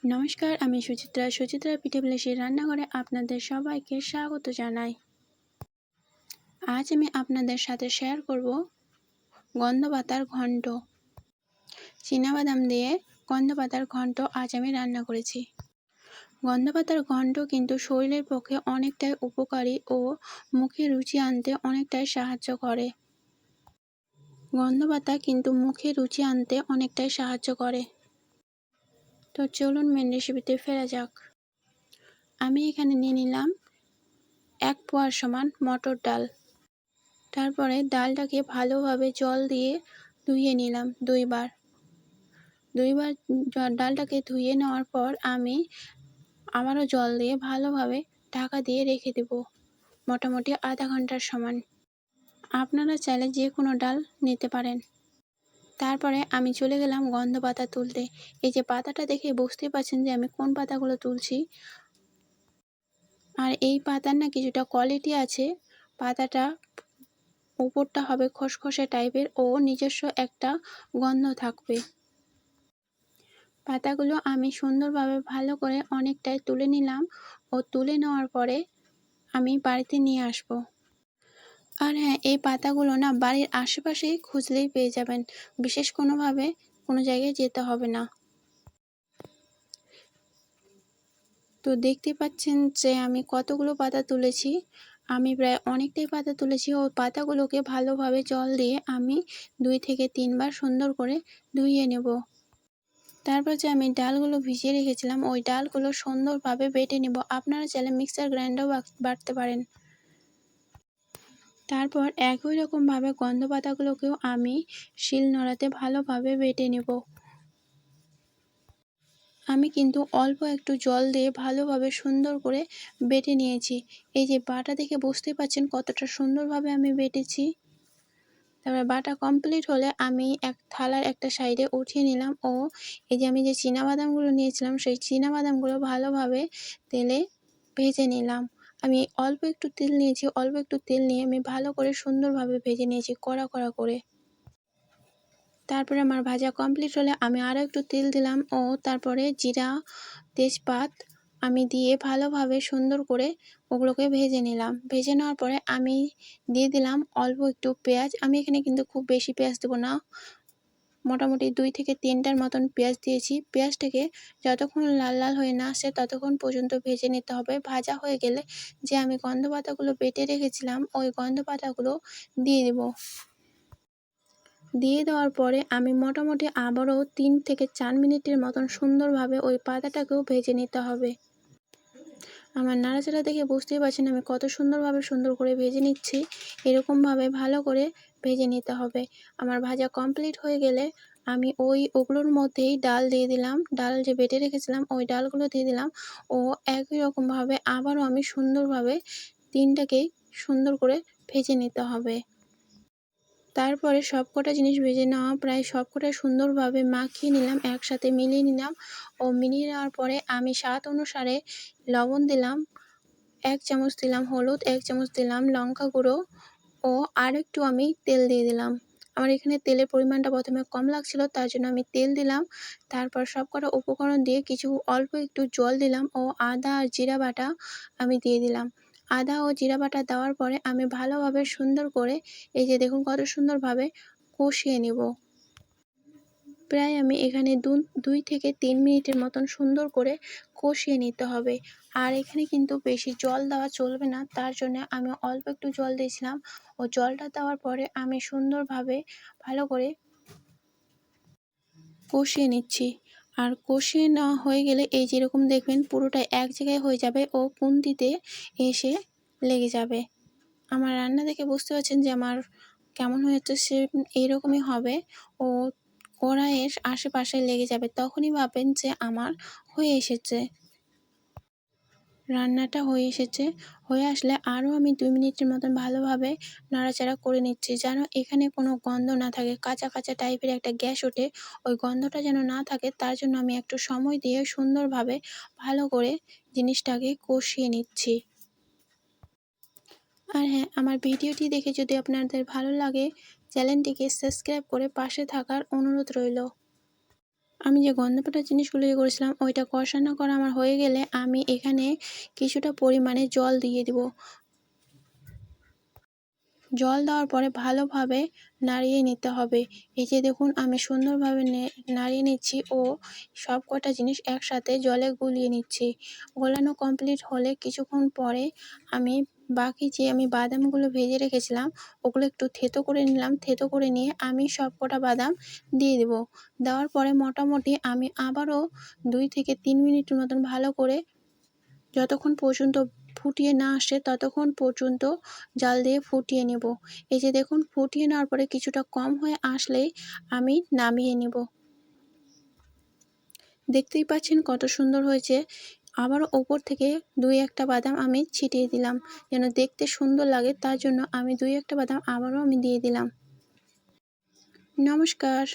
নমস্কার, আমি সুচিত্রা পিঠে ভিলেজের রান্নাঘরে আপনাদের সবাইকে স্বাগত জানাই। আজ আমি আপনাদের সাথে শেয়ার করব গন্ধ পাতার ঘন্ট। চীনাবাদাম দিয়ে গন্ধ পাতার ঘন্ট আজ আমি রান্না করেছি। গন্ধ পাতার ঘন্ট কিন্তু শরীরের পক্ষে অনেকটাই উপকারী ও মুখে রুচি আনতে অনেকটাই সাহায্য করে। গন্ধ পাতা কিন্তু মুখে রুচি আনতে অনেকটাই সাহায্য করে। তো চলুন মেন রেসিপিতে ফেরা যাক। আমি এখানে নিয়ে নিলাম 1 পোয়ার সমান মটর ডাল। তারপরে ডালটাকে ভালোভাবে জল দিয়ে ধুয়ে নিলাম 2 বার। ডালটাকে ধুয়ে নেওয়ার পর আমি আবারও জল দিয়ে ভালোভাবে ঢাকা দিয়ে রেখে দেব মোটামুটি আধা ঘন্টার সমান। আপনারা চাইলে যে কোনো ডাল নিতে পারেন। তারপরে আমি চলে গেলাম গন্ধ পাতা তুলতে। এই যে পাতাটা দেখে বুঝতেই পারছেন যে আমি কোন পাতাগুলো তুলছি। আর এই পাতার না কিছুটা কোয়ালিটি আছে। পাতাটা উপরটা হবে খসখসে টাইপের ও নিজস্ব একটা গন্ধ থাকবে। পাতাগুলো আমি সুন্দরভাবে ভালো করে অনেকটাই তুলে নিলাম ও তুলে নেওয়ার পরে আমি বাড়িতে নিয়ে আসব। আর হ্যাঁ, এই পাতাগুলো না বাড়ির আশেপাশেই খুঁজলেই পেয়ে যাবেন, বিশেষ কোনোভাবে কোনো জায়গায় যেতে হবে না। তো দেখতে পাচ্ছেন যে আমি কতগুলো পাতা তুলেছি। আমি প্রায় অনেকটাই পাতা তুলেছি ও পাতাগুলোকে ভালোভাবে জল দিয়ে আমি 2 থেকে 3 বার সুন্দর করে ধুইয়ে নেব। তারপর যে আমি ডালগুলো ভিজিয়ে রেখেছিলাম ওই ডালগুলো সুন্দরভাবে বেটে নেব। আপনারা চাইলে মিক্সার গ্রাইন্ডারও বাটতে পারেন। তারপর একই রকমভাবে গন্ধ পাতাগুলোকেও আমি শিলনোড়াতে ভালোভাবে বেটে নেব। আমি কিন্তু অল্প একটু জল দিয়ে ভালোভাবে সুন্দর করে বেটে নিয়েছি। এই যে বাটা দেখে বুঝতেই পারছেন কতটা সুন্দরভাবে আমি বেটেছি। তারপর বাটা কমপ্লিট হলে আমি এক থালার একটা সাইডে উঠিয়ে নিলাম ও এই যে আমি যে চীনাবাদামগুলো নিয়েছিলাম সেই চীনাবাদামগুলো ভালোভাবে তেলে ভেজে নিলাম। আমি অল্প একটু তেল নিয়েছি, অল্প একটু তেল নিয়ে আমি ভালো করে সুন্দরভাবে ভেজে নিয়েছি কড়া কড়া করে। তারপরে আমার ভাজা কমপ্লিট হলে আমি আরও একটু তেল দিলাম ও তারপরে জিরা তেজপাত আমি দিয়ে ভালোভাবে সুন্দর করে ওগুলোকে ভেজে নিলাম। ভেজে নেওয়ার পরে আমি দিয়ে দিলাম অল্প একটু পেঁয়াজ। আমি এখানে কিন্তু খুব বেশি পেঁয়াজ দেবো না, মোটামুটি 2 থেকে 3টার মতন পেঁয়াজ দিয়েছি। পেঁয়াজটাকে যতক্ষণ লাল লাল হয়ে না আসে ততক্ষণ পর্যন্ত ভেজে নিতে হবে। ভাজা হয়ে গেলে যে আমি গন্ধ পাতাগুলো বেটে রেখেছিলাম ওই গন্ধ পাতাগুলো দিয়ে দেব। দিয়ে দেওয়ার পরে আমি মোটামুটি আবারও 3 থেকে 4 মিনিটের মতন সুন্দরভাবে ওই পাতাটাকেও ভেজে নিতে হবে। আমার নাড়াচাড়া দেখে বুঝতেই পারছেন আমি কত সুন্দর করে ভেজে নিচ্ছি। এরকমভাবে ভালো করে ভেজে নিতে হবে। আমার ভাজা কমপ্লিট হয়ে গেলে আমি ওগুলোর মধ্যেই ডাল দিয়ে দিলাম। ডাল যে বেটে রেখেছিলাম ওই ডালগুলো দিয়ে দিলাম ও একই রকমভাবে আবারও আমি সুন্দরভাবে 3টাকেই সুন্দর করে ভেজে নিতে হবে। তারপরে সবকটা জিনিস ভেজে নেওয়া প্রায় সবকটা সুন্দরভাবে মাখিয়ে নিলাম, একসাথে মিলিয়ে নিলাম ও মিলিয়ে নেওয়ার পরে আমি স্বাদ অনুসারে লবণ দিলাম, 1 চামচ দিলাম হলুদ, 1 চামচ দিলাম লঙ্কা গুঁড়ো ও আর একটু আমি তেল দিয়ে দিলাম। আমার এখানে তেলের পরিমাণটা প্রথমে কম লাগছিল তার জন্য আমি তেল দিলাম। তারপর সবকটা উপকরণ দিয়ে কিছু অল্প একটু জল দিলাম ও আদা আর জিরা বাটা আমি দিয়ে দিলাম। আদা ও জিরা বাটা দেওয়ার পরে আমি ভালোভাবে সুন্দর করে এই যে দেখুন কত সুন্দরভাবে কষিয়ে নেব। প্রায় আমি এখানে 2 থেকে 3 মিনিটের মতন সুন্দর করে কষিয়ে নিতে হবে। আর এখানে কিন্তু বেশি জল দেওয়া চলবে না, তার জন্য আমি অল্প একটু জল দিয়েছিলাম ও জলটা দেওয়ার পরে আমি সুন্দরভাবে ভালো করে কষিয়ে নিচ্ছি। আর কষিয়ে নেওয়া হয়ে গেলে এই যেরকম দেখবেন পুরোটা এক জায়গায় হয়ে যাবে ও খুন্তিতে এসে লেগে যাবে। আমার রান্না দেখে বুঝতে পারছেন যে আমার কেমন হয়েছে, সে এইরকমই হবে ও কড়াইয়ের আশেপাশে লেগে যাবে, তখনই ভাববেন যে আমার হয়ে এসেছে, রান্নাটা হয়ে এসেছে। হয়ে আসলে আরও আমি 2 মিনিটের মতন ভালোভাবে নাড়াচাড়া করে নিচ্ছি যেন এখানে কোনো গন্ধ না থাকে, কাঁচা কাঁচা টাইপের একটা গ্যাস ওঠে, ওই গন্ধটা যেন না থাকে। তার জন্য আমি একটু সময় দিয়ে সুন্দরভাবে ভালো করে জিনিসটাকে কষিয়ে নিচ্ছি। আর হ্যাঁ, আমার ভিডিওটি দেখে যদি আপনাদের ভালো লাগে চ্যানেলটিকে সাবস্ক্রাইব করে পাশে থাকার অনুরোধ রইল। আমি যে গন্ধপাতা জিনিসগুলো করেছিলাম ওইটা কষানো করা আমার হয়ে গেলে আমি এখানে কিছুটা পরিমাণে জল দিয়ে দিব। জল দেওয়ার পরে ভালোভাবে নাড়িয়ে নিতে হবে। এই যে দেখুন আমি সুন্দরভাবে নাড়িয়ে নিচ্ছি ও সব কটা জিনিস একসাথে জলে গুলিয়ে নিচ্ছি। গোলানো কমপ্লিট হলে কিছুক্ষণ পরে আমি বাকি যে আমি বাদামগুলো ভেজে রেখেছিলাম ওগুলো একটু থেতো করে নিলাম। থেতো করে নিয়ে আমি সব কটা বাদাম দিয়ে দেব। দেওয়ার পরে মোটামুটি আমি আবারও 2 থেকে 3 মিনিটের মতন ভালো করে যতক্ষণ পর্যন্ত ফুটিয়ে না আসে ততক্ষণ পর্যন্ত জাল দিয়ে ফুটিয়ে নেব। এই যে দেখুন ফুটিয়ে নেওয়ার পরে কিছুটা কম হয়ে আসলেই আমি নামিয়ে নেব। দেখতেই পাচ্ছেন কত সুন্দর হয়েছে। আবারও ওপর থেকে 2-1টা বাদাম আমি ছিটিয়ে দিলাম, যেন দেখতে সুন্দর লাগে তার জন্য আমি 2-1টা বাদাম আবারও আমি দিয়ে দিলাম। নমস্কার।